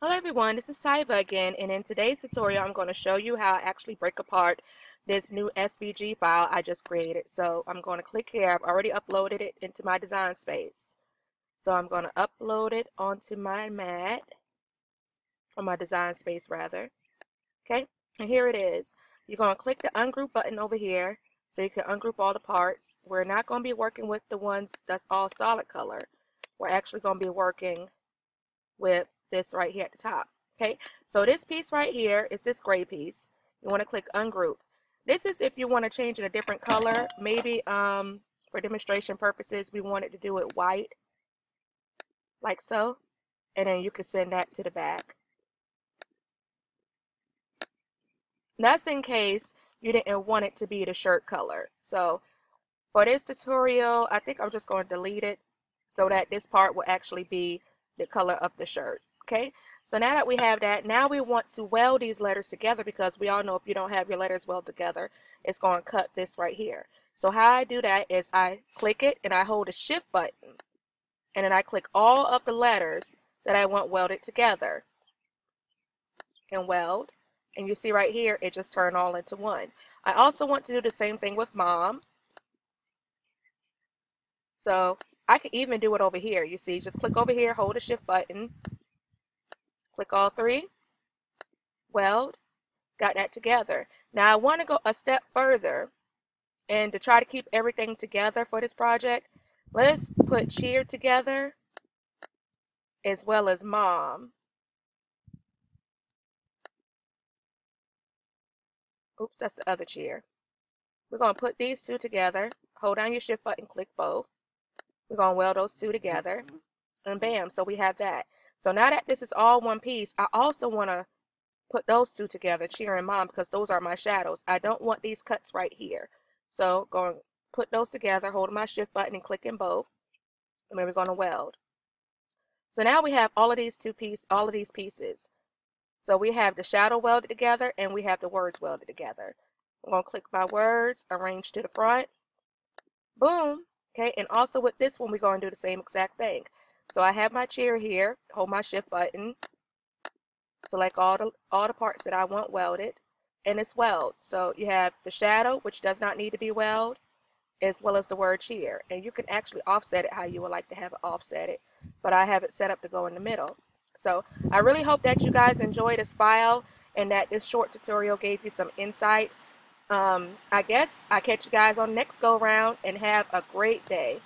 Hello everyone, this is Saiba again, and in today's tutorial I'm going to show you how I actually break apart this new SVG file I just created. So I'm going to click here. I've already uploaded it into my design space. So I'm going to upload it onto my mat, or my design space rather. Okay, and here it is. You're going to click the ungroup button over here so you can ungroup all the parts. We're not going to be working with the ones that's all solid color. We're actually going to be working with this right here at the top. Okay, so this piece right here is this gray piece. You want to click ungroup. This is if you want to change it a different color. Maybe for demonstration purposes we wanted to do it white, like so, and then you can send that to the back. That's in case you didn't want it to be the shirt color. So for this tutorial, I think I'm just going to delete it so that this part will actually be the color of the shirt. Okay, so now that we have that, now we want to weld these letters together, because we all know if you don't have your letters weld together, it's going to cut this right here. So how I do that is I click it and I hold the shift button, and then I click all of the letters that I want welded together and weld, and you see right here it just turned all into one. I also want to do the same thing with mom. So I can even do it over here. You see, just click over here, hold the shift button, click all three, weld, got that together. Now I want to go a step further, and to try to keep everything together for this project, let's put cheer together as well as mom. Oops, that's the other cheer. We're going to put these two together, hold down your shift button, click both. We're going to weld those two together, and bam, so we have that. So now that this is all one piece, I also want to put those two together, cheer and mom, because those are my shadows. I don't want these cuts right here. So going to put those together, holding my shift button and clicking both, and then we're going to weld. So now we have all of these pieces. So we have the shadow welded together and we have the words welded together. I'm going to click my words, arrange to the front, boom. Okay, and also with this one we're going to do the same exact thing. So I have my chair here, hold my shift button, select all the parts that I want welded, and it's weld. So you have the shadow, which does not need to be welded, as well as the word cheer. And you can actually offset it how you would like to have it offset it, but I have it set up to go in the middle. So I really hope that you guys enjoy this file and that this short tutorial gave you some insight. I guess I'll catch you guys on the next go round, and have a great day.